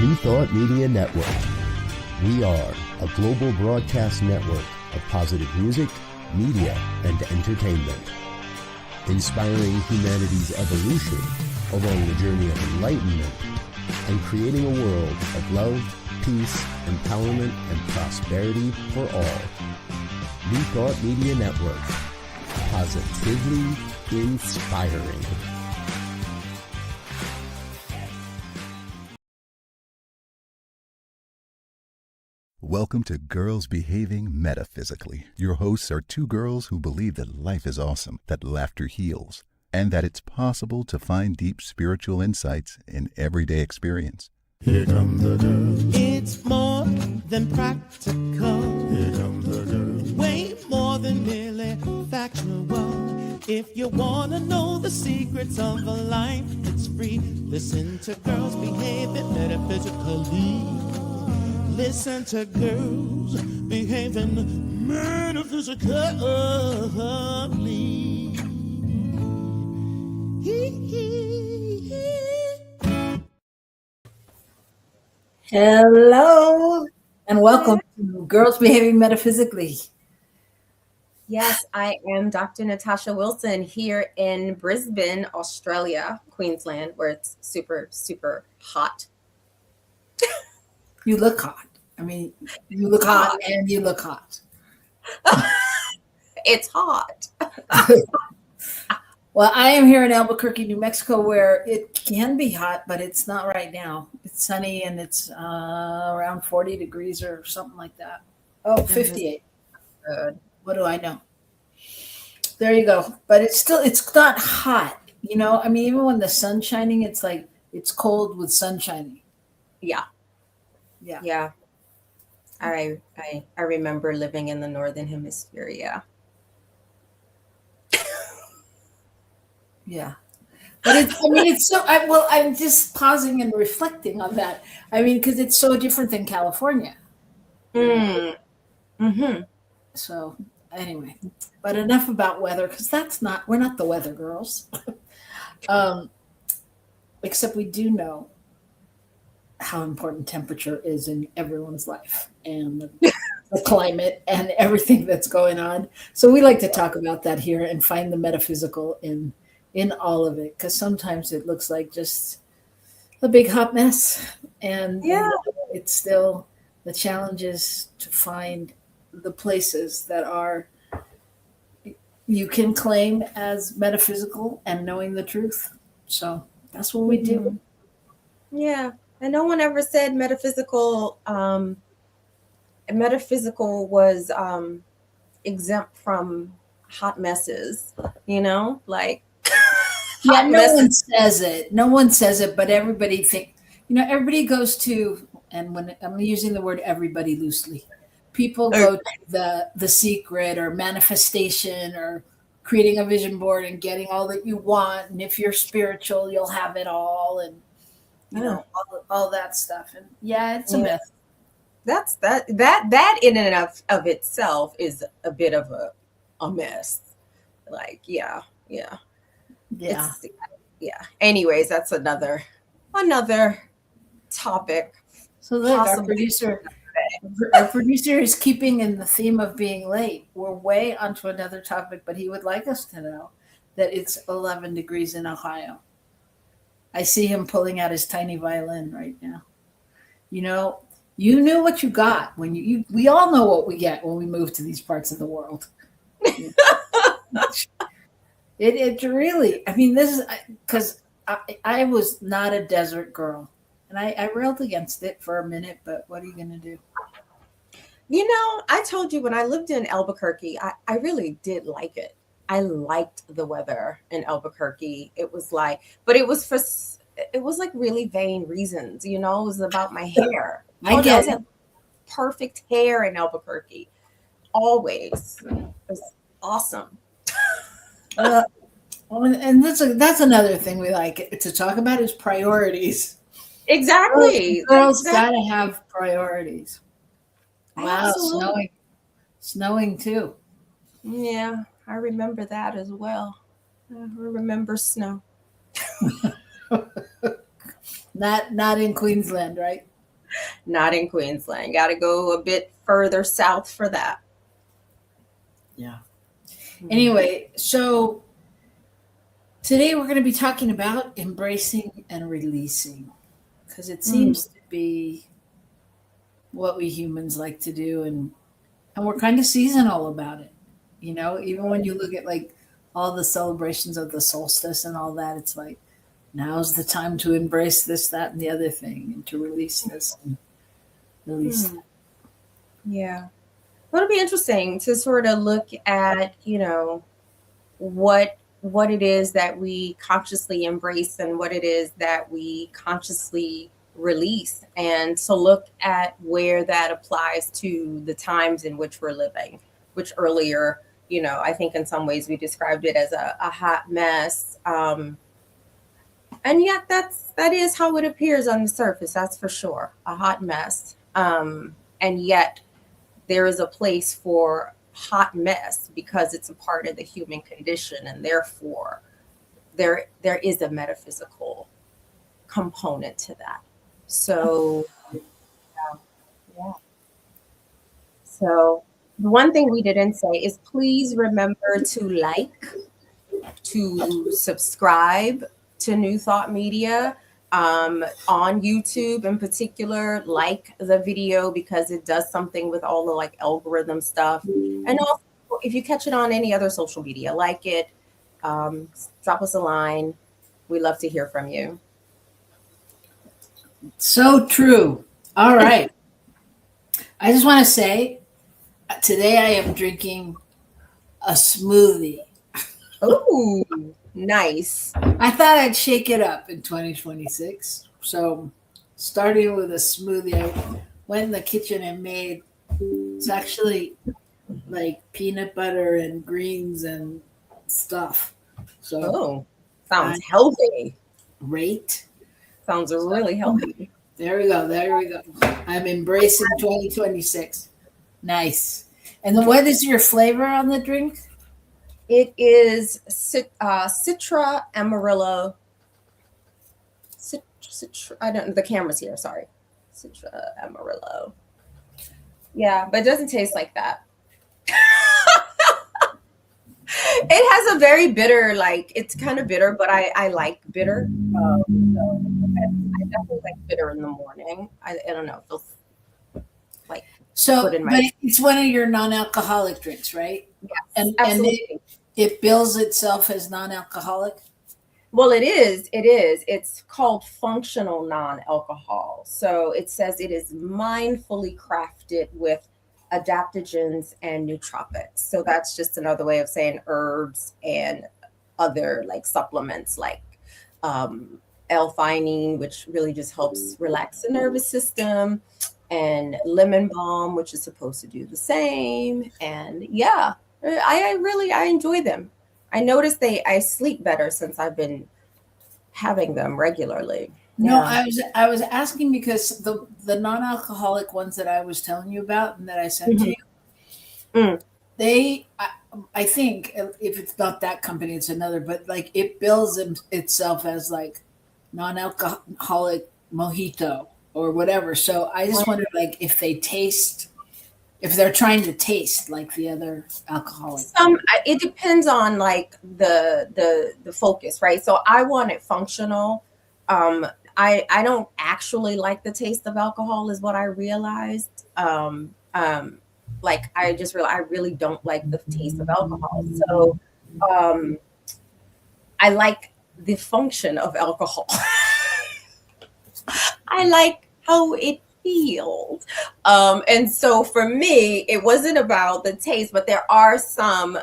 New Thought Media Network. We are a global broadcast network of positive music, media, and entertainment, inspiring humanity's evolution along the journey of enlightenment and creating a world of love, peace, empowerment, and prosperity for all. New Thought Media Network. Positively inspiring. Welcome to Girls Behaving Metaphysically. Your hosts are two girls who believe that life is awesome, that laughter heals, and that it's possible to find deep spiritual insights in everyday experience. Here come the girls. It's more than practical. Here come the girls. Way more than merely factual. If you want to know the secrets of a life that's free, listen to Girls Behaving Metaphysically. Listen to Girls Behaving Metaphysically. Hello, and welcome to Girls Behaving Metaphysically. Yes, I am Dr. Natasha Wilson here in Brisbane, Australia, Queensland, where it's super, super hot. You look hot. I mean, you look hot and you look hot. It's hot. Well, I am here in Albuquerque, New Mexico, where it can be hot, but it's not right now. It's sunny and it's around 40 degrees or something like that. Oh, 58. Good. What do I know? There you go. But it's not hot. You know, I mean, even when the sun's shining, it's like it's cold with sun shining. Yeah. Yeah. Yeah. I remember living in the Northern Hemisphere. Yeah. Yeah. But I'm just pausing and reflecting on that. I mean, because it's so different than California. Mm-hmm. So anyway, but enough about weather, because we're not the weather girls. Except we do know how important temperature is in everyone's life and the climate and everything that's going on. So we like to talk about that here and find the metaphysical in all of it, because sometimes it looks like just a big hot mess, and it's still the challenge is to find the places that are you can claim as metaphysical and knowing the truth. So that's what we do. Yeah. And no one ever said metaphysical was exempt from hot messes, like yeah, no one says it, but everybody everybody goes to, and when I'm using the word everybody loosely, people go to the secret or manifestation or creating a vision board and getting all that you want. And if you're spiritual, you'll have it all. And, all that stuff. And yeah, it's a myth. That's that in and of itself is a bit of a mess. Like, yeah. Anyways, that's another topic. So look, our producer is keeping in the theme of being late. We're way onto another topic, but he would like us to know that it's 11 degrees in Ohio. I see him pulling out his tiny violin right now. You knew what you got when we all know what we get when we move to these parts of the world. It really, I mean, this is because I was not a desert girl, and I railed against it for a minute, but what are you going to do? I told you when I lived in Albuquerque, I really did like it. I liked the weather in Albuquerque. It was like really vain reasons, it was about my hair. I get it. Perfect hair in Albuquerque. Always. It was awesome. And that's another thing we like to talk about is priorities. Exactly. Girls gotta have priorities. Wow, Absolutely. snowing too. Yeah, I remember that as well. I remember snow. Not in Queensland, right? Not in Queensland. Got to go a bit further south for that. Yeah. Anyway, so today we're going to be talking about embracing and releasing, because it seems to be what we humans like to do, and we're kind of seasonal about it. You know, even when you look at like all the celebrations of the solstice and all that, it's like now's the time to embrace this, that, and the other thing, and to release this and release that. Yeah. Well, it'll be interesting to sort of look at, you know, what it is that we consciously embrace and what it is that we consciously release, and to look at where that applies to the times in which we're living, which earlier, you know, I think in some ways we described it as a hot mess. And yet that is how it appears on the surface, that's for sure, a hot mess. And yet there is a place for hot mess because it's a part of the human condition, and therefore there is a metaphysical component to that. So yeah. So the one thing we didn't say is please remember to like, to subscribe to New Thought Media. On YouTube in particular, like the video because it does something with all the like algorithm stuff. And also if you catch it on any other social media, like it, drop us a line. We love to hear from you. So true. All right. I just want to say today I am drinking a smoothie. Oh, nice. I thought I'd shake it up in 2026. So starting with a smoothie, I went in the kitchen and made, it's actually like peanut butter and greens and stuff. So sounds healthy. Great. Sounds really healthy. There we go. I'm embracing 2026. Nice. And then what is your flavor on the drink? It is Citra Amarillo. I don't. The camera's here. Sorry, Citra Amarillo. Yeah, but it doesn't taste like that. It has a very bitter, like it's kind of bitter, but I like bitter. So I definitely like bitter in the morning. I don't know. It feels like so. But it's one of your non-alcoholic drinks, right? Yes, absolutely. And it bills itself as non-alcoholic? Well, it is. It's called functional non-alcohol. So it says it is mindfully crafted with adaptogens and nootropics. So that's just another way of saying herbs and other like supplements like L-theanine, which really just helps relax the nervous system, and lemon balm, which is supposed to do the same. And yeah. I enjoy them. I noticed I sleep better since I've been having them regularly. No, I was asking because the non-alcoholic ones that I was telling you about and that I sent to you, they I think if it's not that company, it's another, but like it bills itself as like non-alcoholic mojito or whatever. So I just wondered like if they're trying to taste like the other alcoholic. It depends on like the focus, right? So I want it functional. I don't actually like the taste of alcohol is what I realized. Like I just realized I really don't like the taste of alcohol. So I like the function of alcohol. I like how it feels. And so for me, it wasn't about the taste, but there are some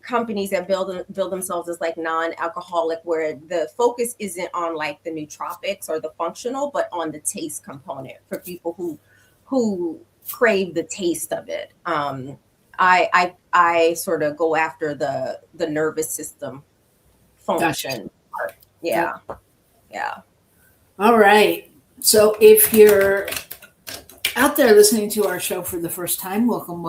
companies that build themselves as like non-alcoholic where the focus isn't on like the nootropics or the functional, but on the taste component for people who crave the taste of it. I sort of go after the nervous system function. Gotcha. Yeah. All right. So if you're out there listening to our show for the first time, welcome.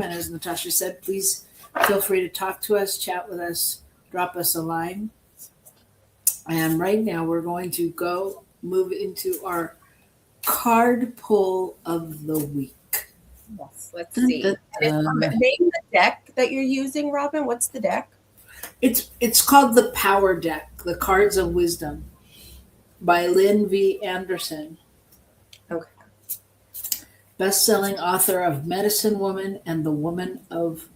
And as Natasha said, please feel free to talk to us, chat with us, drop us a line. And right now we're going to move into our card pull of the week. Yes, let's see. Name the deck that you're using, Robyn. What's the deck? It's called the Power Deck, the Cards of Wisdom, by Lynn V. Anderson. Okay. Best-selling author of Medicine Woman and the Woman of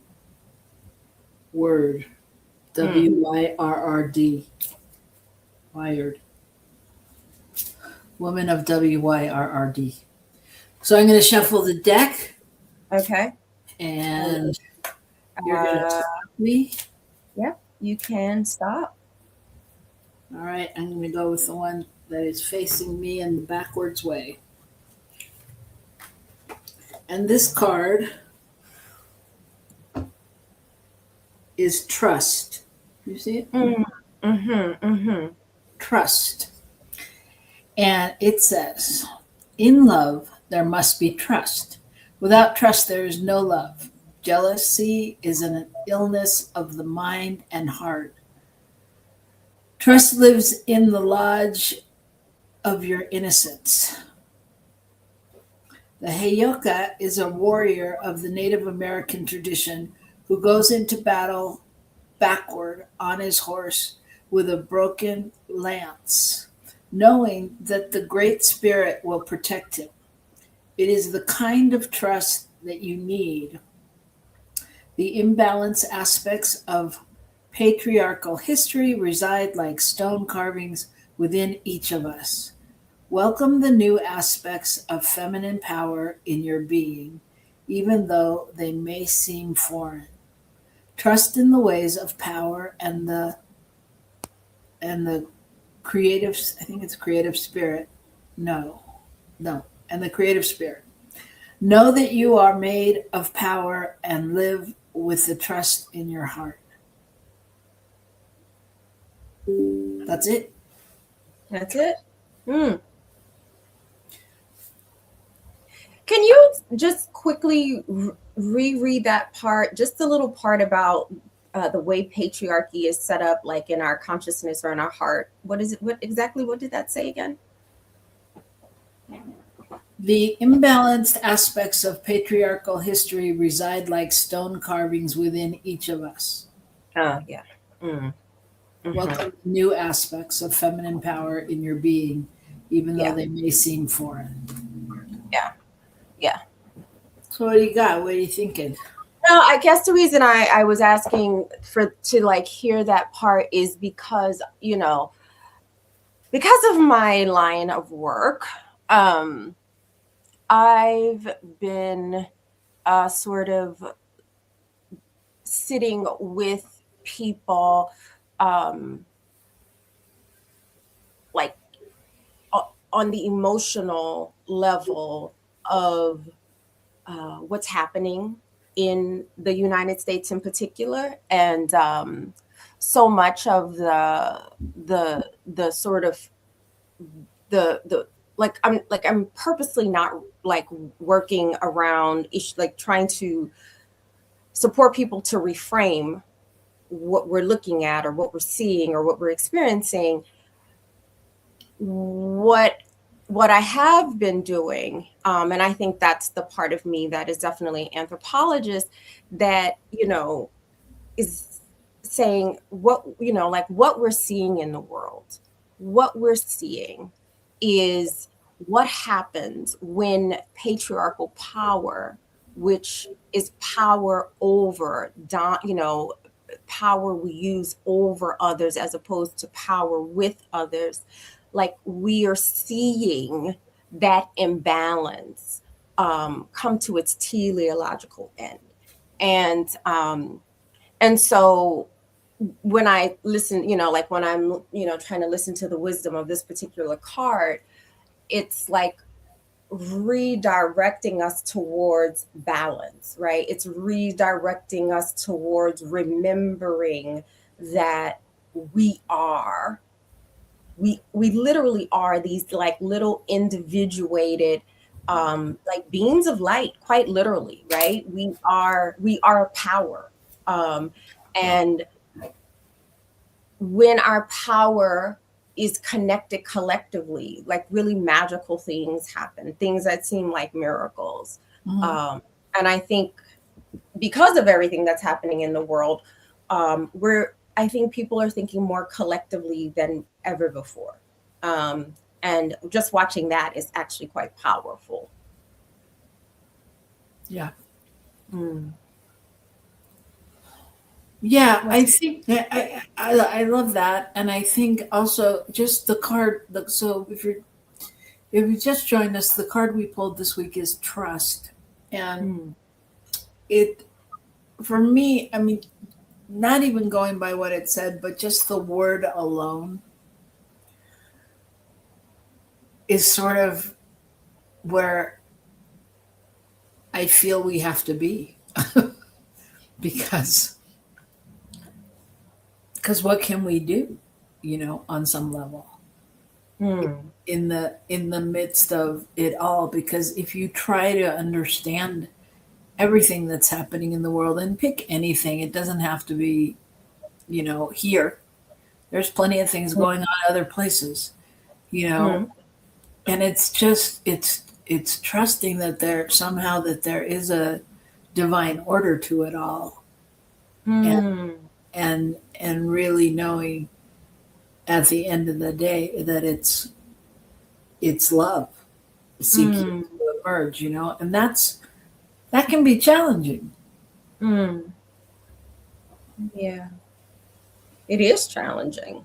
Word. WYRRD. Wired. Woman of WYRRD. So I'm going to shuffle the deck. Okay. And you're going to stop me. Yep, you can stop. All right, I'm going to go with the one that is facing me in the backwards way. And this card is trust. You see it? Trust. And it says, in love, there must be trust. Without trust, there is no love. Jealousy is an illness of the mind and heart. Trust lives in the lodge of your innocence. The Heyoka is a warrior of the Native American tradition who goes into battle backward on his horse with a broken lance, knowing that the Great Spirit will protect him. It is the kind of trust that you need. The imbalanced aspects of patriarchal history reside like stone carvings within each of us. Welcome the new aspects of feminine power in your being, even though they may seem foreign. Trust in the ways of power and the creative, I think it's creative spirit. And the creative spirit. Know that you are made of power and live with the trust in your heart. That's it. That's it? Can you just quickly reread that part, just a little part about the way patriarchy is set up, like in our consciousness or in our heart? What is it? What did that say again? The imbalanced aspects of patriarchal history reside like stone carvings within each of us. Oh, yeah. Welcome new aspects of feminine power in your being, even though they may seem foreign. Yeah. So what do you got? What are you thinking? No, I guess the reason I was asking to like hear that part is because, because of my line of work, I've been sort of sitting with people like on the emotional level of what's happening in the United States in particular, and so much of the sort of the I'm purposely not like working around like trying to support people to reframe what we're looking at or what we're seeing or what we're experiencing. What I have been doing, and I think that's the part of me that is definitely anthropologist, that, is saying what we're seeing in the world. What we're seeing is what happens when patriarchal power, which is power over, power we use over others as opposed to power with others, like we are seeing that imbalance come to its teleological end. And so when I listen, like when I'm, trying to listen to the wisdom of this particular card, it's like redirecting us towards balance, right? It's redirecting us towards remembering that we literally are these like little individuated like beings of light, quite literally, right? We are power. And when our power is connected collectively. Like really magical things happen, things that seem like miracles. Mhm. And I think because of everything that's happening in the world, I think people are thinking more collectively than ever before. And just watching that is actually quite powerful. Yeah. Mm. Yeah, I think I love that, and I think also just the card. So if you just joined us, the card we pulled this week is trust, and it for me, I mean, not even going by what it said, but just the word alone is sort of where I feel we have to be, because what can we do, on some level in the midst of it all? Because if you try to understand everything that's happening in the world, and pick anything, it doesn't have to be, here. There's plenty of things going on other places, and it's just it's trusting that there is a divine order to it all, and really knowing at the end of the day that it's love seeking to emerge, and that can be challenging. Yeah, it is challenging.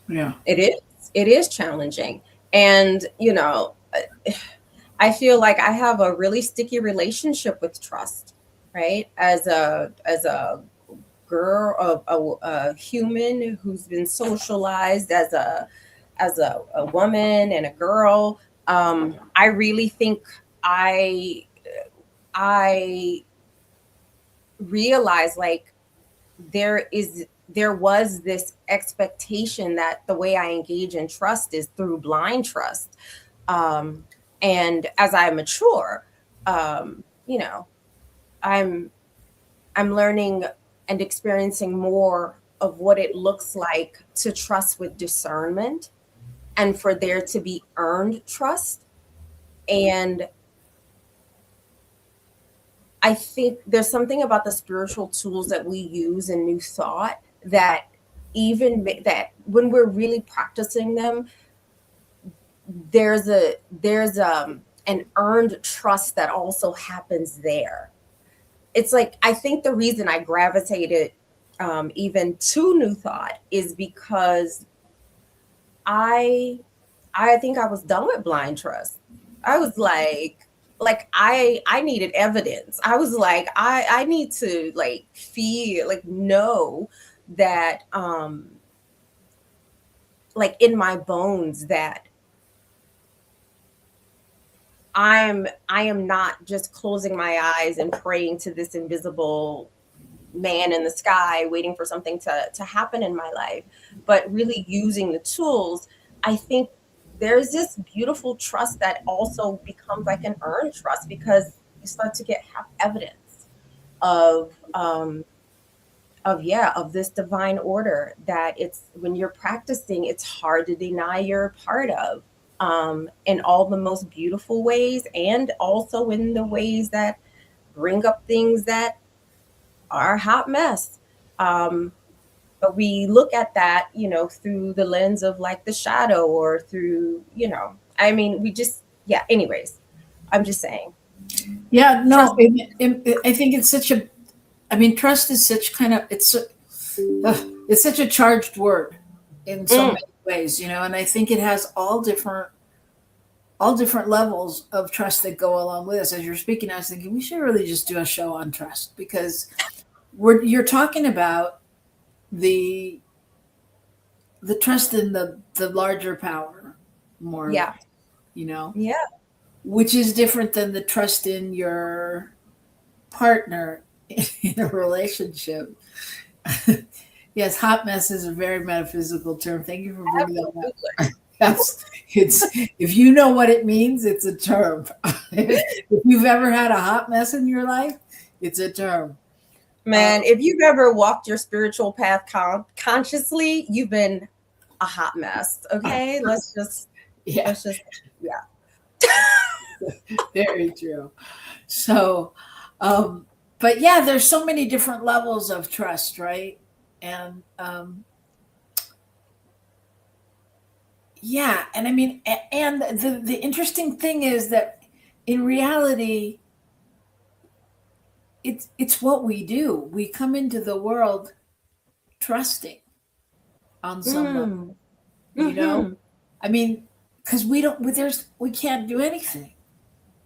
Yeah, it is challenging. And I feel like I have a really sticky relationship with trust, right? As a girl, a human who's been socialized as a woman and a girl. I really think I realize, like, there was this expectation that the way I engage in trust is through blind trust. And as I mature, I'm learning and experiencing more of what it looks like to trust with discernment, and for there to be earned trust. And I think there's something about the spiritual tools that we use in New Thought that that when we're really practicing them, there's an earned trust that also happens there. It's like, I think the reason I gravitated even to New Thought is because I think I was done with blind trust. I was like I needed evidence. I was like, I need to feel, know that in my bones that I am not just closing my eyes and praying to this invisible man in the sky waiting for something to happen in my life, but really using the tools. I think there's this beautiful trust that also becomes like an earned trust, because you start to have evidence of this divine order that it's, when you're practicing, it's hard to deny you're a part of, in all the most beautiful ways, and also in the ways that bring up things that are a hot mess. But we look at that, through the lens of the shadow, or through, we just, anyways, I'm just saying. Yeah, no, I think it's trust is such it's such a charged word in so many ways, and I think it has all different levels of trust that go along with us. As you're speaking, I was thinking we should really just do a show on trust, because you're talking about the trust in the larger power more. Yeah. Which is different than the trust in your partner in a relationship. Yes, hot mess is a very metaphysical term. Thank you for bringing that up. Yes, if you know what it means, it's a term. If you've ever had a hot mess in your life, it's a term. Man, if you've ever walked your spiritual path consciously, you've been a hot mess. Okay, let's just Yeah, yeah. very true. So, but yeah, there's so many different levels of trust, right? And yeah, and I mean, and the interesting thing is that in reality, it's what we do. We come into the world trusting on some level, you know. Mm-hmm. I mean, because we can't do anything,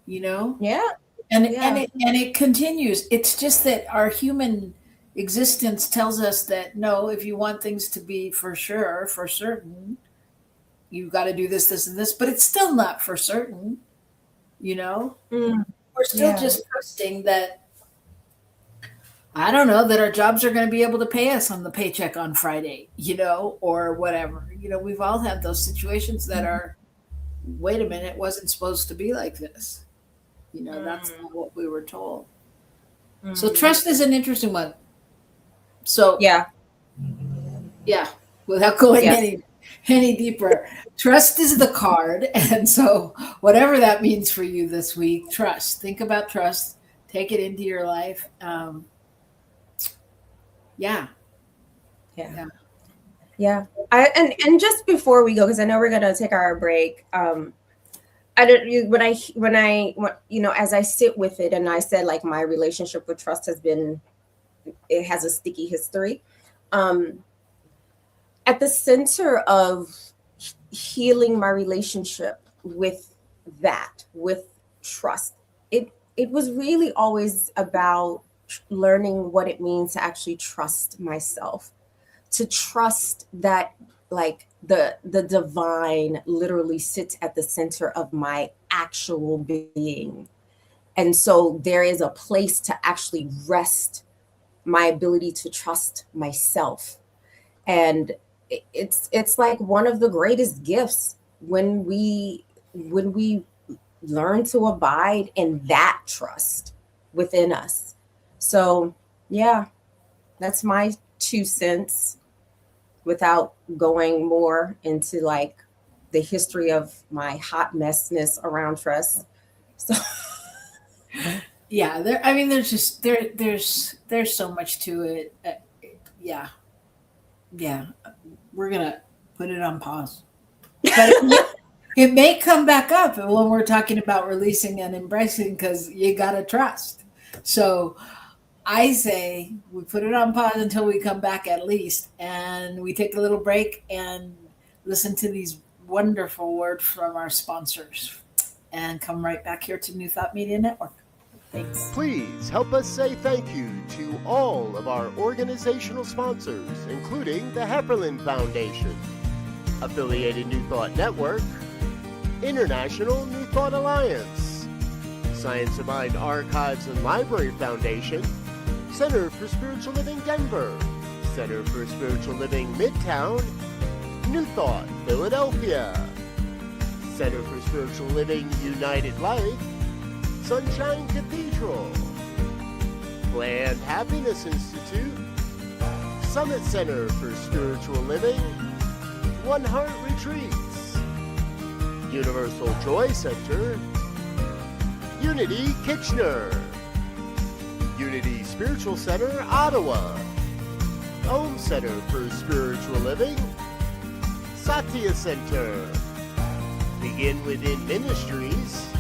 you know. Yeah. And Yeah. it continues. It's just that our human existence tells us that no, if you want things to be for sure, for certain, you got to do this, this, and this. But it's still not for certain, you know. Mm, We're still yeah. just trusting that I don't know that our jobs are going to be able to pay us on the paycheck on Friday, you know, or whatever. You know, we've all had those situations that are, wait a minute, it wasn't supposed to be like this. You know, that's not what we were told. So trust is an interesting one. So Yeah. yeah, without going Yes. any deeper, trust is the card, and so whatever that means for you this week, trust. Think about trust. Take it into your life. Yeah. Yeah. Yeah. And just before we go, because I know we're gonna take our break. I don't when you know, as I sit with it, and I said like my relationship with trust it has a sticky history. At the center of healing my relationship with trust, it was really always about learning what it means to actually trust myself, to trust that like the divine literally sits at the center of my actual being. And so there is a place to actually rest my ability to trust myself. And it's like one of the greatest gifts when we learn to abide in that trust within us. So yeah, that's my 2 cents without going more into like the history of my hot messness around trust. So Yeah, I mean, there's just there's so much to it. Yeah, yeah. We're gonna put it on pause, but it may come back up when we're talking about releasing and embracing because you gotta trust. So I say we put it on pause until we come back at least, and we take a little break and listen to these wonderful words from our sponsors, and come right back here to New Thought Media Network. Thanks. Please help us say thank you to all of our organizational sponsors, including the Hefferland Foundation, Affiliated New Thought Network, International New Thought Alliance, Science of Mind Archives and Library Foundation, Center for Spiritual Living Denver, Center for Spiritual Living Midtown, New Thought Philadelphia, Center for Spiritual Living United Life, Sunshine Cathedral, Planned Happiness Institute, Summit Center for Spiritual Living, One Heart Retreats, Universal Joy Center, Unity Kitchener, Unity Spiritual Center Ottawa, Home Center for Spiritual Living, Satya Center, Begin Within Ministries,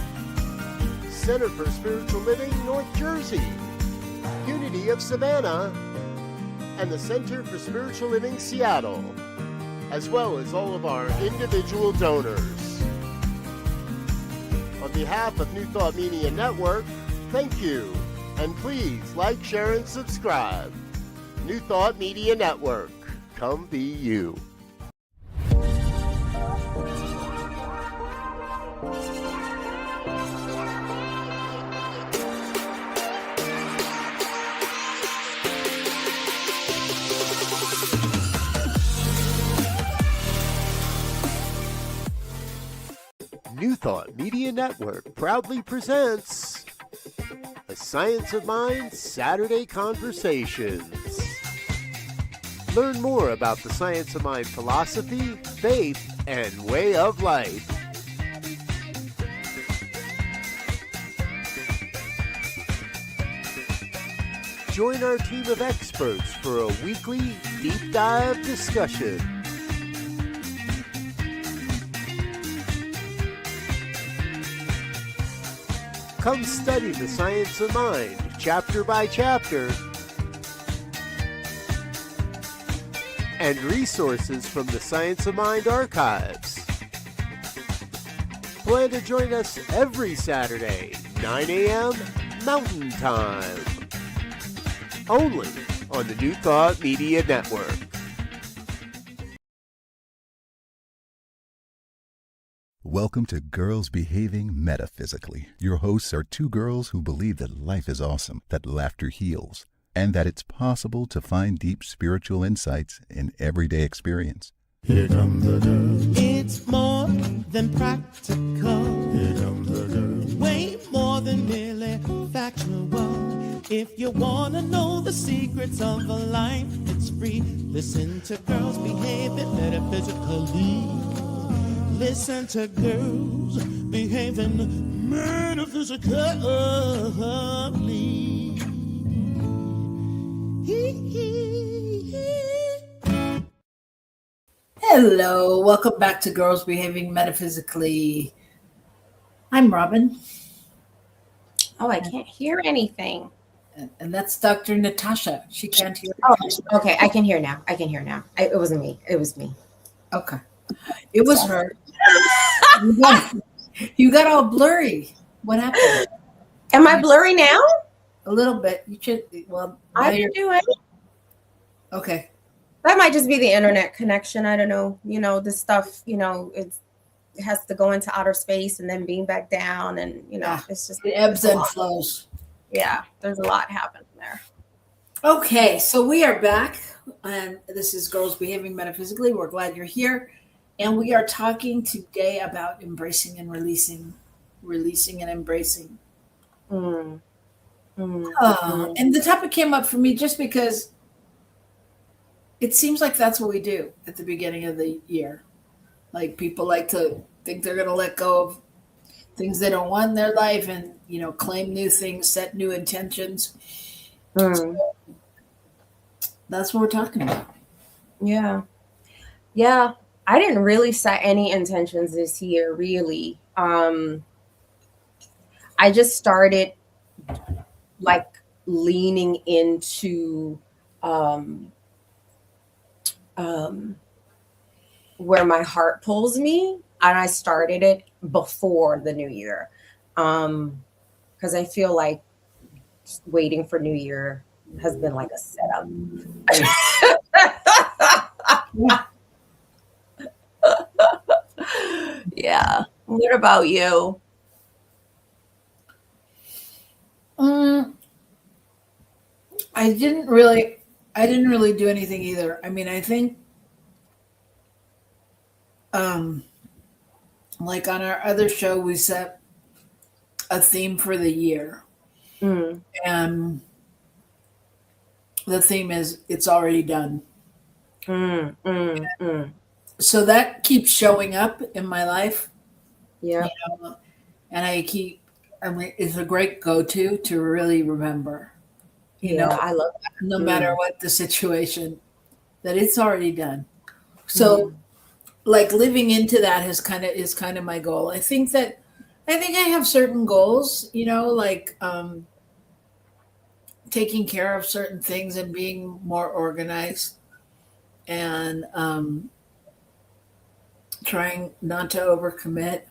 Center for Spiritual Living North Jersey, Unity of Savannah, and the Center for Spiritual Living Seattle, as well as all of our individual donors. On behalf of New Thought Media Network, thank you, and please like, share, and subscribe. New Thought Media Network, come be you. New Thought Media Network proudly presents the Science of Mind Saturday Conversations. Learn more about the Science of Mind philosophy, faith, and way of life. Join our team of experts for a weekly deep dive discussion. Come study the science of mind, chapter by chapter, and resources from the Science of Mind archives. Plan to join us every Saturday, 9 a.m. Mountain Time. Only on the New Thought Media Network. Welcome to Girls Behaving Metaphysically. Your hosts are two girls who believe that life is awesome, that laughter heals, and that it's possible to find deep spiritual insights in everyday experience. Here come the girls. It's more than practical. Here come the girls. Way more than merely factual. If you wanna know the secrets of a life, it's free. Listen to Girls Behaving Metaphysically. Listen to Girls Behaving Metaphysically. Hello, welcome back to Girls Behaving Metaphysically. I'm Robyn. Oh, I can't hear anything. And that's Dr. Natasha. She can't hear. Oh, okay. I can hear now. It wasn't me. It was me. Okay. It was her. You got all blurry. What happened? Am I blurry now? A little bit. You should. Well, I do it. Okay. That might just be the internet connection. I don't know. This stuff, it has to go into outer space and then beam back down. And, it's just. It ebbs and flows. Yeah, there's a lot happening there. Okay, so we are back, and this is Girls Behaving Metaphysically. We're glad you're here, and we are talking today about embracing and releasing and embracing. And the topic came up for me just because it seems like that's what we do at the beginning of the year. Like, people like to think they're going to let go of things they don't want in their life and, claim new things, set new intentions. So that's what we're talking about. Yeah. Yeah. I didn't really set any intentions this year, really. I just started leaning into where my heart pulls me. And I started it before the new year. Because I feel like waiting for New Year has been like a setup. Yeah. What about you? I didn't really do anything either. I mean, I think like on our other show, we set a theme for the year. And the theme is it's already done. So that keeps showing up in my life. Yeah. And it's a great go-to to really remember. I love that. No matter what the situation, that it's already done. So living into that is kind of my goal. I think I have certain goals, taking care of certain things and being more organized, and trying not to overcommit.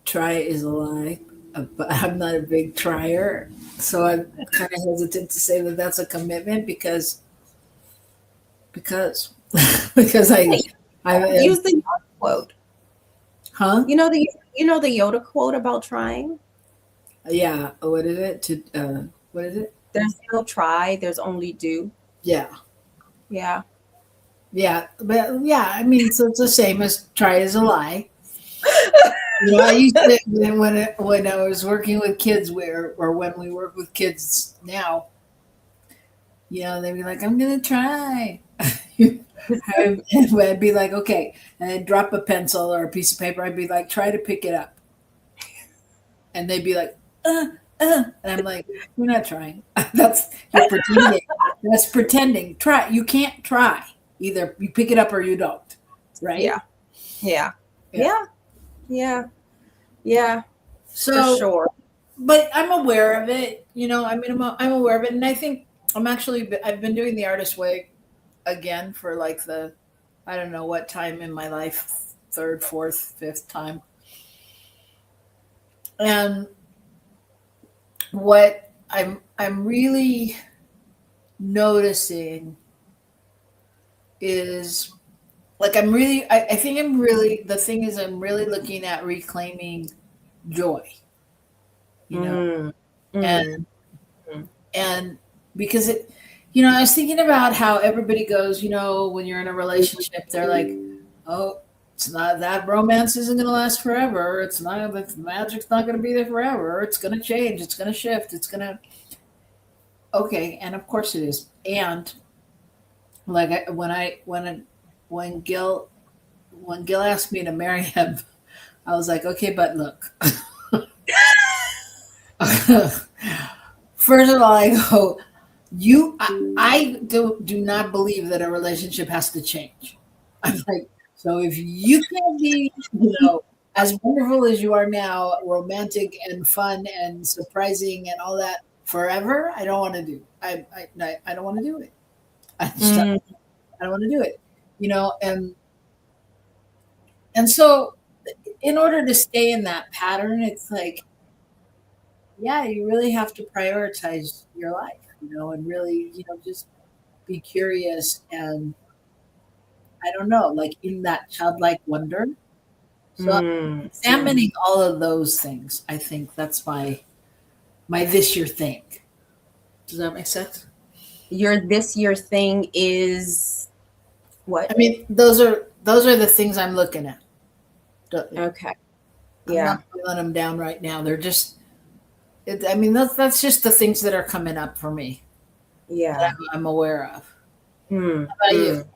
Try is a lie, but I'm not a big trier, so I'm kind of hesitant to say that that's a commitment because I use the Yoda quote. Huh? You know the Yoda quote about trying? Yeah. What is it? What is it? There's no try, there's only do. Yeah. Yeah. Yeah. But yeah, I mean, so it's the same as try is a lie. I used to, when I was working with kids, or when we work with kids now, they'd be like, I'm gonna try. I'd be like, okay, and I'd drop a pencil or a piece of paper. I'd be like, try to pick it up, and they'd be like, and I'm like, you're not trying. You're pretending. That's pretending. Try. You can't try. Either you pick it up or you don't. Right? Yeah. So, for sure. but I'm aware of it. I'm aware of it, and I think I've been doing the artist way again for like I don't know what time in my life, third, fourth, fifth time. And what I'm really noticing is like I think the thing is I'm really looking at reclaiming joy, and because I was thinking about how everybody goes, when you're in a relationship, they're like, oh, it's not that romance isn't going to last forever. It's not, the magic's not going to be there forever. It's going to change. It's going to shift. Okay. And of course it is. And like when Gil asked me to marry him, I was like, okay, but look, first of all, I go, I do not believe that a relationship has to change. I'm like, so if you can be, as wonderful as you are now, romantic and fun and surprising and all that forever, I don't want to do. I don't want to do it. I don't want to do it. And so in order to stay in that pattern, it's like, yeah, you really have to prioritize your life, and really, just be curious and I don't know, like in that childlike wonder. So examining all of those things, I think that's my this year thing. Does that make sense? Your this year thing is what? I mean, those are the things I'm looking at. Okay. I'm not pulling them down right now. They're just that's just the things that are coming up for me. Yeah. That I'm aware of. How about you?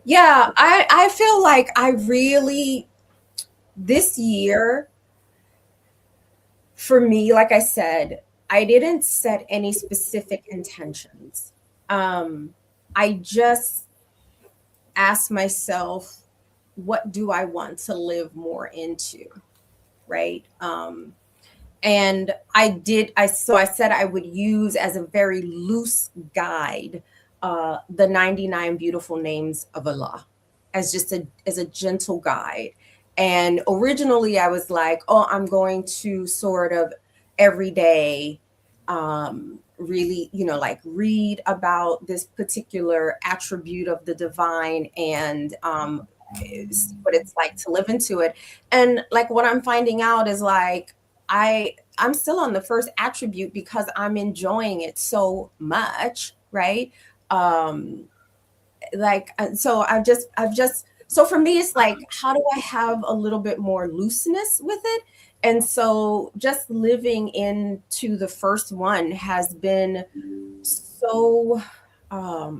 Yeah, I feel like I really, this year, for me, like I said, I didn't set any specific intentions. I just asked myself, what do I want to live more into? Right. And I said I would use as a very loose guide the 99 beautiful names of Allah as a gentle guide. And originally I was like, oh, I'm going to sort of every day really, like read about this particular attribute of the divine and see what it's like to live into it. And like what I'm finding out is like, I'm still on the first attribute because I'm enjoying it so much, right? So for me, it's like, how do I have a little bit more looseness with it? And so just living into the first one has been so, I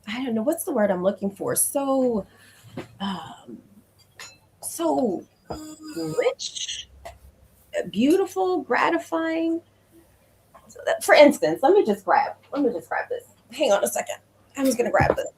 don't know, what's the word I'm looking for? So rich, beautiful, gratifying. For instance, let me just grab this. Hang on a second. I'm just gonna grab this.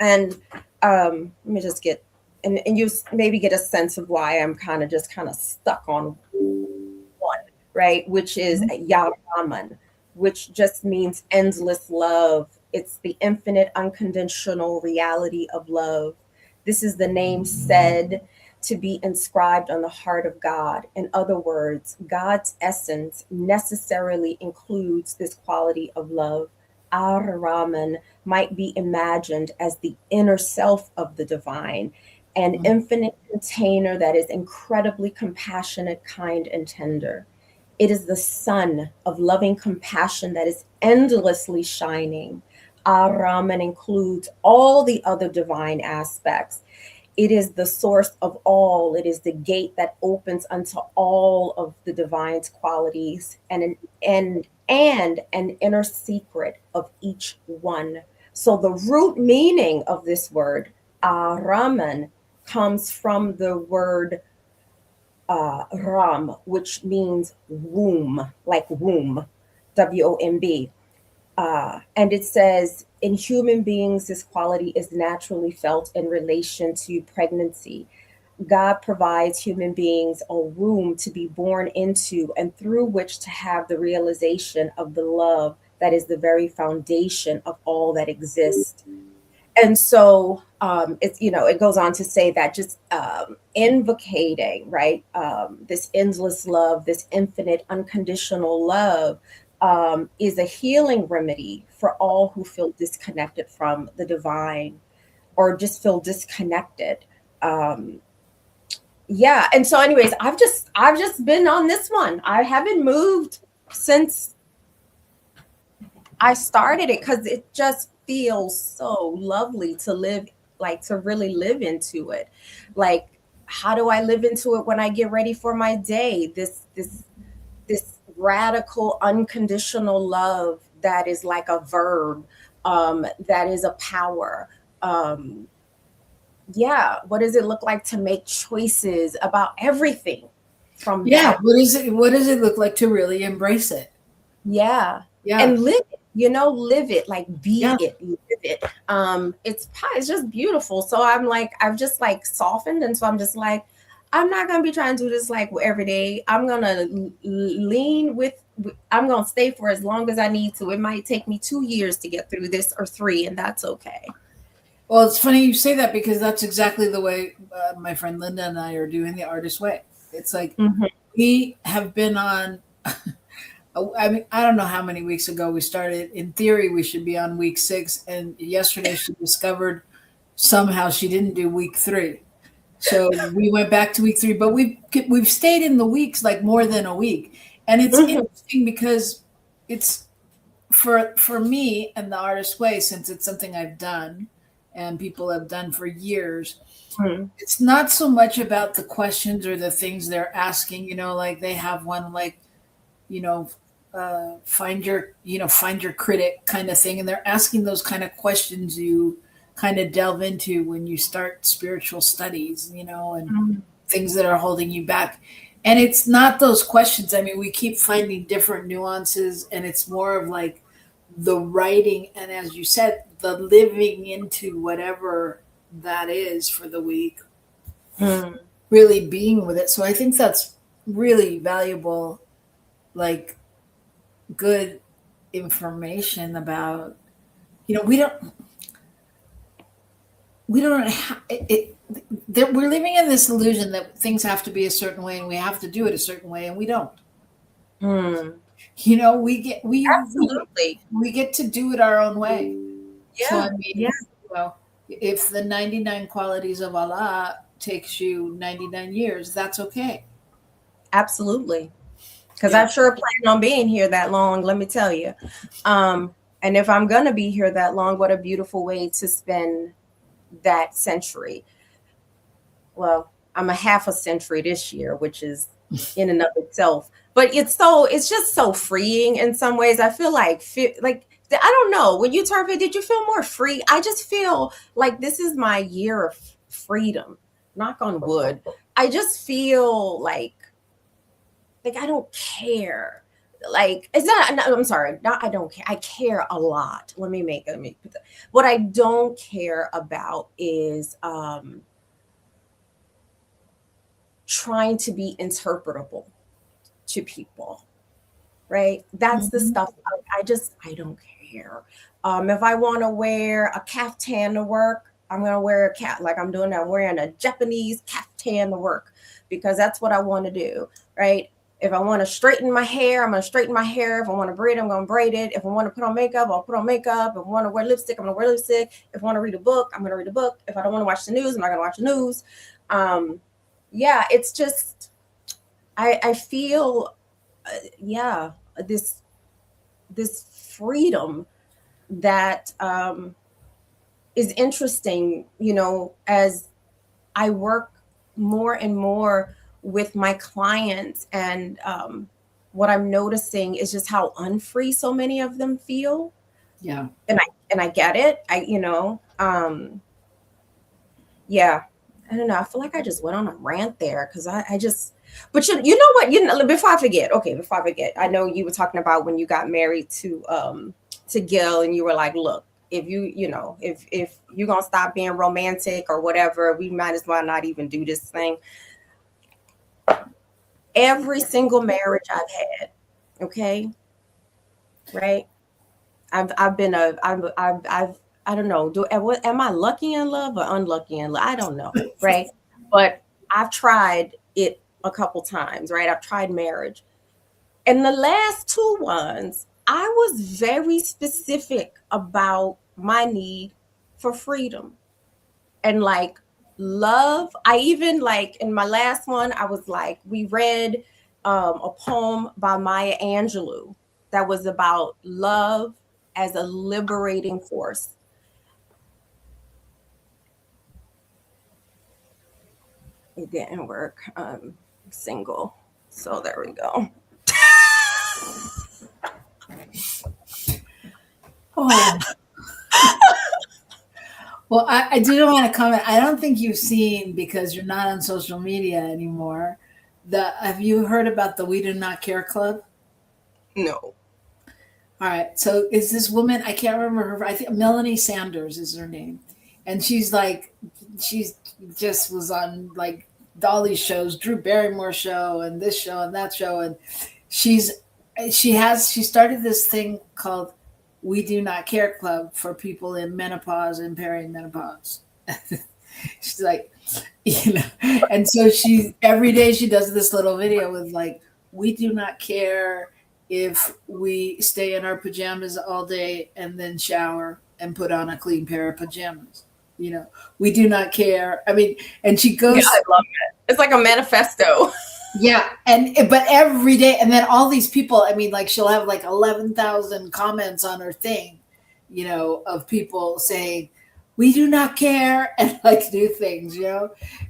And let me just get and you maybe get a sense of why I'm kind of stuck on one, right? Which is Ya Rahman, which just means endless love. It's the infinite, unconditional reality of love. This is the name said to be inscribed on the heart of God. In other words, God's essence necessarily includes this quality of love. Ar-Rahman might be imagined as the inner self of the divine, an infinite container that is incredibly compassionate, kind, and tender. It is the sun of loving compassion that is endlessly shining. Ar-Rahman includes all the other divine aspects. It is the source of all. It is the gate that opens unto all of the divine's qualities, and an inner secret of each one. So the root meaning of this word, Raman, comes from the word Ram, which means womb, like womb, WOMB. And it says, in human beings, this quality is naturally felt in relation to pregnancy. God provides human beings a womb to be born into and through which to have the realization of the love that is the very foundation of all that exists. And so it's, it goes on to say that just invocating, right, this endless love, this infinite unconditional love, is a healing remedy for all who feel disconnected from the divine or just feel disconnected. Yeah. And so anyways, I've just been on this one. I haven't moved since I started it, because it just feels so lovely to live, like to really live into it. Like, how do I live into it when I get ready for my day? This radical, unconditional love that is like a verb, that is a power. Yeah, what does it look like to make choices about everything from that? What does it look like to really embrace it? Yeah. And live it, live it, like be it, live it. It's just beautiful. So I've just like softened. And so I'm just like, I'm not going to be trying to do this like every day. I'm going to I'm going to stay for as long as I need to. It might take me 2 years to get through this, or 3, and that's okay. Well, it's funny you say that, because that's exactly the way my friend Linda and I are doing the artist way. It's like, we have been on, I mean, I don't know how many weeks ago we started. In theory, we should be on week 6. And yesterday she discovered somehow she didn't do week 3. So we went back to week 3, but we've stayed in the weeks like more than a week. And it's interesting because it's for me and the artist way, since it's something I've done and people have done for years. It's not so much about the questions or the things they're asking, like they have one like, find your critic kind of thing. And they're asking those kind of questions you kind of delve into when you start spiritual studies, and things that are holding you back. And it's not those questions. I mean, we keep finding different nuances, and it's more of like the writing. And as you said, the living into whatever that is for the week, really being with it. So I think that's really valuable, like good information about, we don't we're living in this illusion that things have to be a certain way and we have to do it a certain way, and we don't. We get to do it our own way. So I mean, if the 99 qualities of Allah takes you 99 years, that's okay. Absolutely. Because I sure plan on being here that long, let me tell you. And if I'm going to be here that long, what a beautiful way to spend that century. Well, I'm a half a century this year, which is in and of itself. But it's just so freeing in some ways. I feel like I don't know. When you turn 50, did you feel more free? I just feel like this is my year of freedom. Knock on wood. I just feel like I don't care. Like, it's not, I'm sorry, not I don't care. I care a lot. Let me put that. What I don't care about is trying to be interpretable to people, right? That's the stuff I don't care. If I want to wear a caftan to work, I'm going to wear like I'm doing now. I'm wearing a Japanese caftan to work because that's what I want to do, right? If I want to straighten my hair, I'm going to straighten my hair. If I want to braid it, I'm going to braid it. If I want to put on makeup, I'll put on makeup. If I want to wear lipstick, I'm going to wear lipstick. If I want to read a book, I'm going to read a book. If I don't want to watch the news, I'm not going to watch the news. It's just, I feel, this freedom that is interesting, as I work more and more with my clients, and what I'm noticing is just how unfree so many of them feel. Yeah. And I get it. Yeah. I don't know. I feel like I just went on a rant there because I just, but you know what, before I forget, I know you were talking about when you got married to Gil, and you were like, look, if if you're going to stop being romantic or whatever, we might as well not even do this thing. Every single marriage I've had, okay, right? I've I don't know. Am I lucky in love or unlucky in love? I don't know, right? But I've tried it a couple times, right? I've tried marriage. And the last two ones, I was very specific about my need for freedom and like love. I even like in my last one, I was like, we read a poem by Maya Angelou that was about love as a liberating force. It didn't work. I'm single. So there we go. Oh. Well, I do want to comment. I don't think you've seen, because you're not on social media anymore. Have you heard about the We Do Not Care Club? No. All right. So is this woman, I can't remember her, I think Melanie Sanders is her name. And she's just was on like all these shows, Drew Barrymore show and this show and that show. And she started this thing called We Do Not Care Club for people in menopause and perimenopause. She's like, and so every day she does this little video with like, we do not care if we stay in our pajamas all day and then shower and put on a clean pair of pajamas. We do not care. I mean, and she goes. Yeah, I love it. It's like a manifesto. Yeah. But every day, and then all these people, I mean, like she'll have like 11,000 comments on her thing, of people saying, we do not care, and like do things,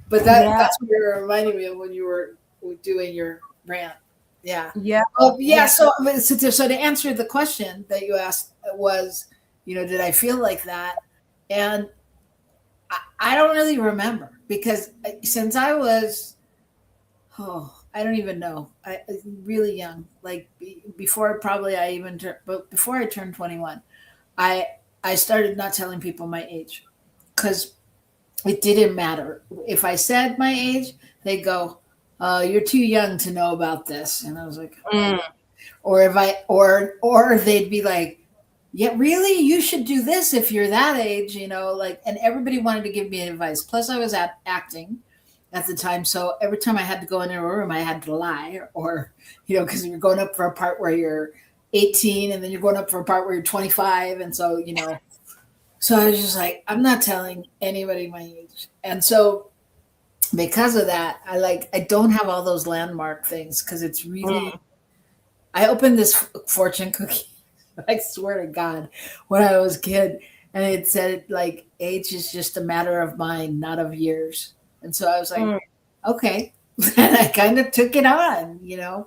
but that's what you're reminding me of when you were doing your rant. Yeah. Yeah. Yeah. So to answer the question that you asked was, did I feel like that? And I don't really remember, because since I was, I don't even know, I really young, like before I turned 21, I started not telling people my age, because it didn't matter. If I said my age, they'd go, you're too young to know about this. And I was like, or they'd be like, yeah, really? You should do this if you're that age, and everybody wanted to give me advice. Plus I was acting at the time. So every time I had to go in a room, I had to lie, or, because you're going up for a part where you're 18 and then you're going up for a part where you're 25. And so, so I was just like, I'm not telling anybody my age. And so because of that, I don't have all those landmark things, because it's really, I opened this fortune cookie, I swear to God, when I was a kid, and it said like, age is just a matter of mind, not of years. And so I was like, okay. And I kind of took it on, Yeah.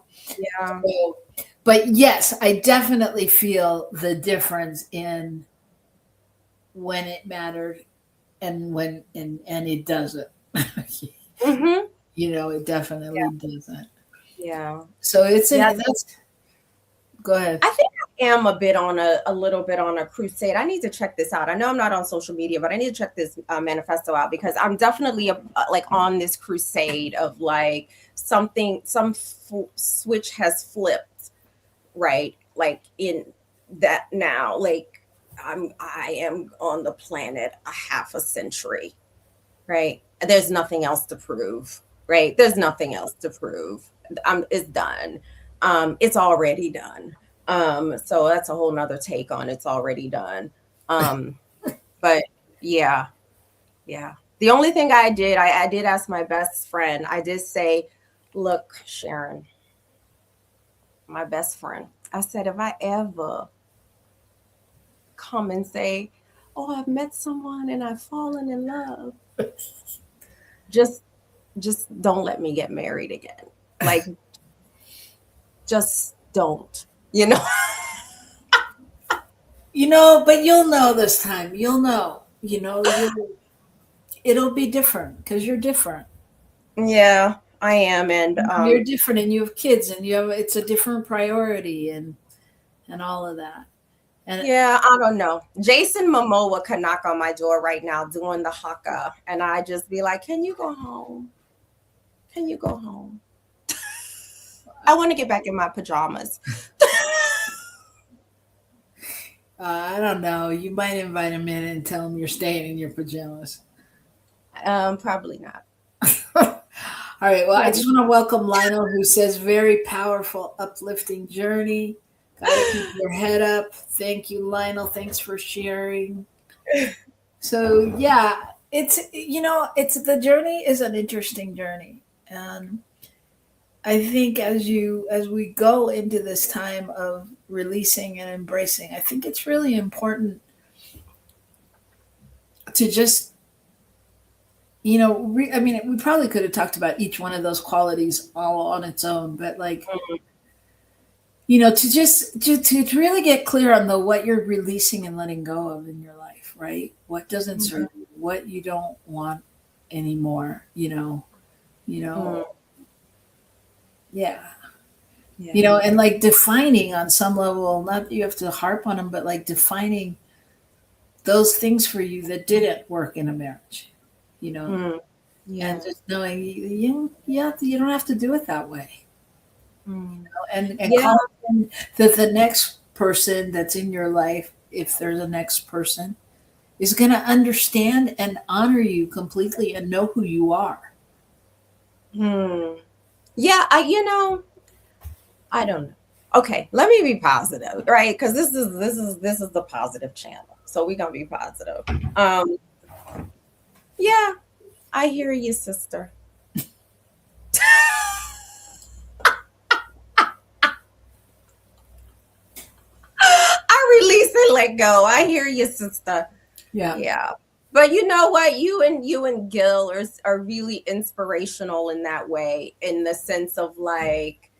So, but yes, I definitely feel the difference in when it mattered and when and it doesn't. Mm-hmm. It definitely doesn't. Yeah. So go ahead. I think I am a little bit on a crusade. I need to check this out. I know I'm not on social media, but I need to check this manifesto out, because I'm definitely like on this crusade of like some switch has flipped, right? Like in that now, like I am on the planet a half a century, right? There's nothing else to prove, right? There's nothing else to prove. It's done. It's already done. So that's a whole nother take on it's already done. But yeah. The only thing I did ask my best friend. I did say, look, Sharon, my best friend, I said, if I ever come and say, oh, I've met someone and I've fallen in love, just don't let me get married again. Like, just don't, you know. But you'll know this time. You'll know. It'll be different because you're different. Yeah, I am, and you're different, and you have kids, and it's a different priority, and all of that. And yeah, I don't know. Jason Momoa could knock on my door right now doing the haka, and I just be like, "Can you go home? Can you go home? I want to get back in my pajamas." I don't know. You might invite him in and tell him you're staying in your pajamas. Probably not. All right. Well, I just want to welcome Lionel, who says, very powerful, uplifting journey. Gotta keep your head up. Thank you, Lionel. Thanks for sharing. So yeah, it's the journey is an interesting journey. And I think as we go into this time of releasing and embracing, I think it's really important to just, we probably could have talked about each one of those qualities all on its own, but like, to really get clear on what you're releasing and letting go of in your life, right? What doesn't serve you, what you don't want anymore, Yeah. And like defining on some level, not that you have to harp on them, but like defining those things for you that didn't work in a marriage, and just knowing you don't have to do it that way. And confident that the next person that's in your life, if there's a next person, is going to understand and honor you completely and know who you are. Yeah, I don't know. Okay, let me be positive, right? Because this is the positive channel, so we're gonna be positive. Yeah, I hear you, sister. I release and let go. I hear you, sister. Yeah. But you know what? You and Gil are really inspirational in that way, in the sense of like,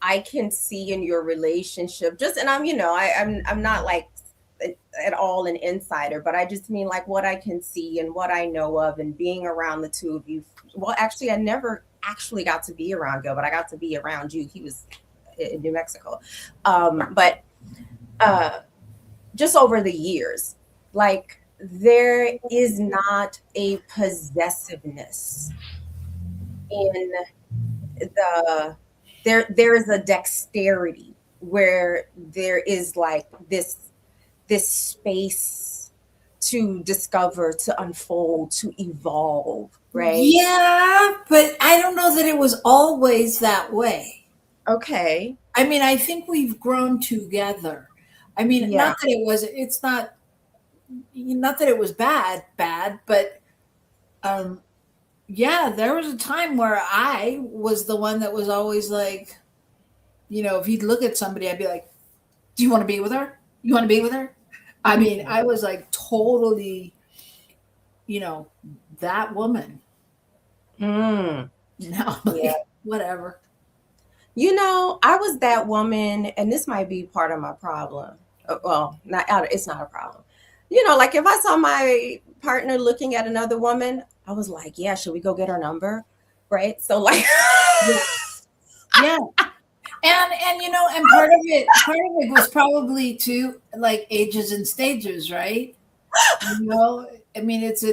I can see in your relationship and I'm not like at all an insider, but I just mean like what I can see and what I know of, and being around the two of you. Well, actually, I never actually got to be around Gil, but I got to be around you. He was in New Mexico. But just over the years, like, there is not a possessiveness in there is a dexterity where there is like this space to discover, to unfold, to evolve, right? Yeah, but I don't know that it was always that way. Okay. I mean, I think we've grown together. I mean, not that it was bad, but there was a time where I was the one that was always like, if he'd look at somebody, I'd be like, do you want to be with her? You want to be with her? I mean, I was like totally, that woman. No, whatever. I was that woman, and this might be part of my problem. Well, it's not a problem. Like if I saw my partner looking at another woman, I was like, yeah, should we go get her number? Right. So like, yeah. And part of it was probably too, like, ages and stages, right? I mean, it's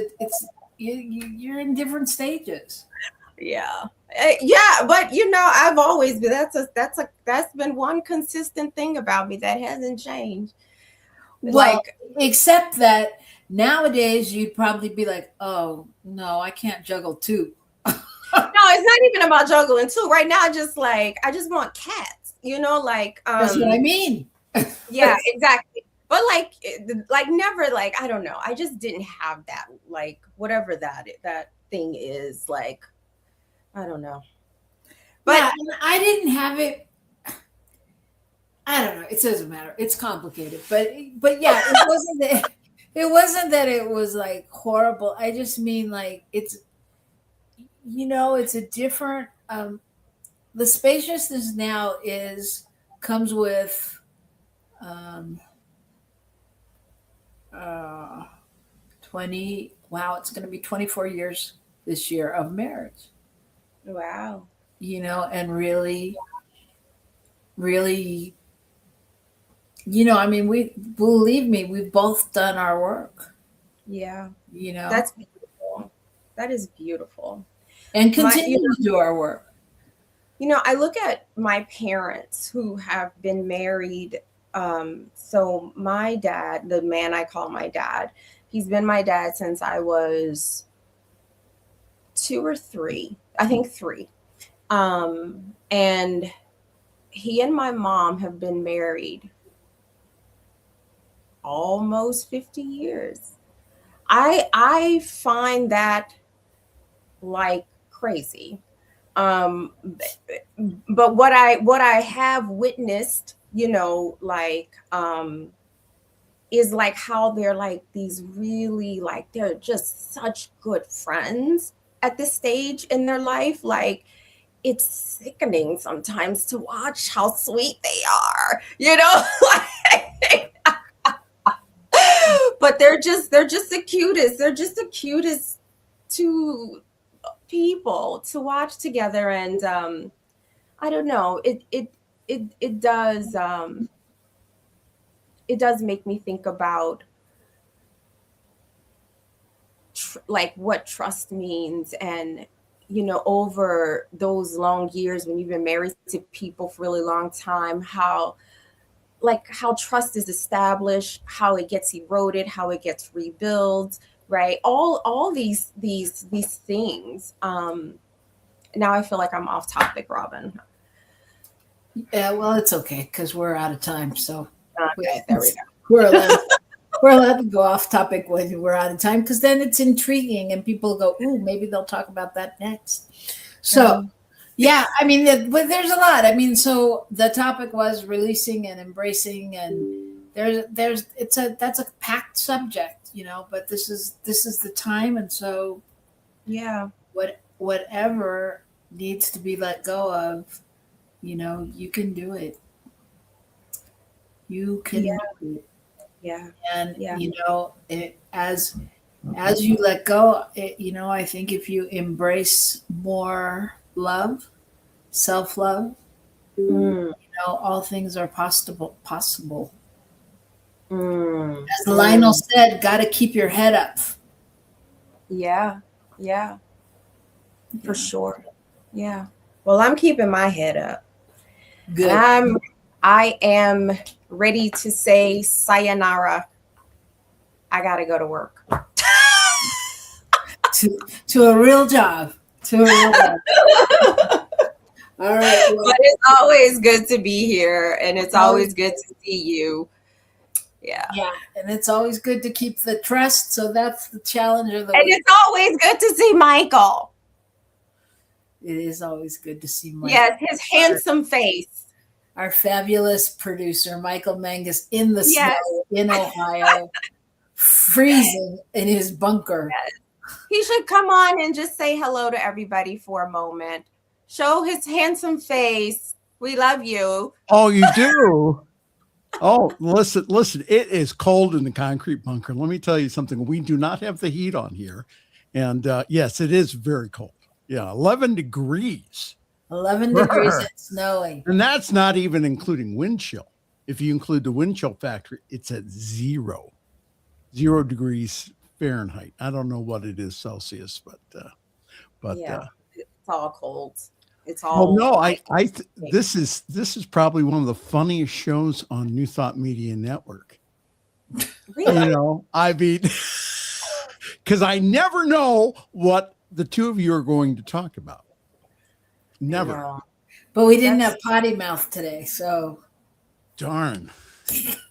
you're in different stages. Yeah. Yeah, but I've always been, that's been one consistent thing about me that hasn't changed. Well, except that nowadays you'd probably be like, oh no, I can't juggle two. No, it's not even about juggling two. Right now, I just want cats, that's what I mean. Yeah, exactly. But like never, like, I don't know. I just didn't have that, like, whatever that thing is, like, I don't know. But yeah, I didn't have it. I don't know. It doesn't matter. It's complicated, but yeah, it wasn't that it was like horrible. I just mean like it's a different, the spaciousness now comes with, um, uh, 20, wow, it's going to be 24 years this year of marriage, Wow. and really, really, I mean, believe me, we've both done our work, Yeah. you know, That's beautiful. That is beautiful. and continue to do our work. I look at my parents who have been married. So my dad, the man I call my dad, he's been my dad since I was 2 or 3, I think 3. And he and my mom have been married almost 50 years. I find that like crazy. But what I have witnessed, is like how they're like these really, like, they're just such good friends at this stage in their life. Like, it's sickening sometimes to watch how sweet they are, but they're just the cutest. They're just the cutest two people to watch together. And I don't know, it does make me think about like what trust means. And over those long years when you've been married to people for a really long time, how trust is established, how it gets eroded, how it gets rebuilt, right? All these things. Now I feel like I'm off topic, Robyn. Yeah, well, it's okay because we're out of time. So okay, there we go. We're allowed to go off topic when we're out of time, because then it's intriguing and people go, ooh, maybe they'll talk about that next. So, yeah, I mean, there's a lot. I mean, so the topic was releasing and embracing, and that's a packed subject, but this is the time. And so, yeah, whatever needs to be let go of, you can do it. You can do it. Yeah. And, as you let go, I think if you embrace more love, self-love, all things are possible. As Lionel said, got to keep your head up. Yeah. For sure. Yeah. Well, I'm keeping my head up. Good. I am ready to say sayonara. I got to go to work. to a real job. All right. Well, but it's always good to be here, and it's always good to see you. Yeah. Yeah, and it's always good to keep the trust. So that's the challenge of the week. And it's always good to see Michael. It is always good to see Michael. Yes, his handsome face. Our fabulous producer, Michael Mangus, in the snow in Ohio, freezing in his bunker. Yes. He should come on and just say hello to everybody for a moment. Show his handsome face. We love you. Oh, you do? Oh, listen, it is cold in the concrete bunker. Let me tell you something. We do not have the heat on here. And yes, it is very cold. Yeah, 11 degrees. 11 degrees and snowing. And that's not even including wind chill. If you include the wind chill factor, it's at 0 degrees Fahrenheit. I don't know what it is Celsius, but yeah, it's all cold. It's all. Well, no, this is probably one of the funniest shows on New Thought Media Network. Really? I mean, because I never know what the two of you are going to talk about. Never. No. But we didn't have potty mouth today, so. Darn.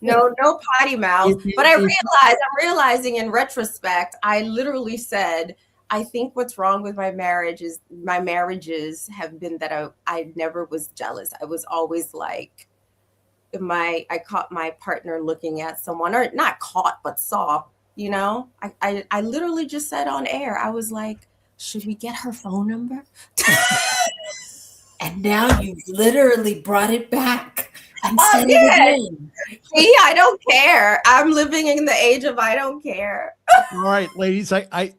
No potty mouth. But I'm realizing in retrospect, I literally said, I think what's wrong with my marriages have been that I never was jealous. I was always like, I caught my partner looking at someone, or not caught, but saw, I literally just said on air, I was like, should we get her phone number? And now you've literally brought it back. And Oh, said it yeah. again. See, I don't care. I'm living in the age of I don't care. All right, ladies, I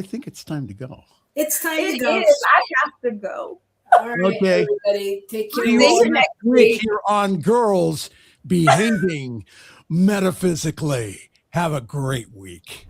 think it's time to go. It's time It to go. is. I have to go. All right, Okay. everybody, take care. See you See all you next next week week. here on Girls Behaving Metaphysically. Have a great week.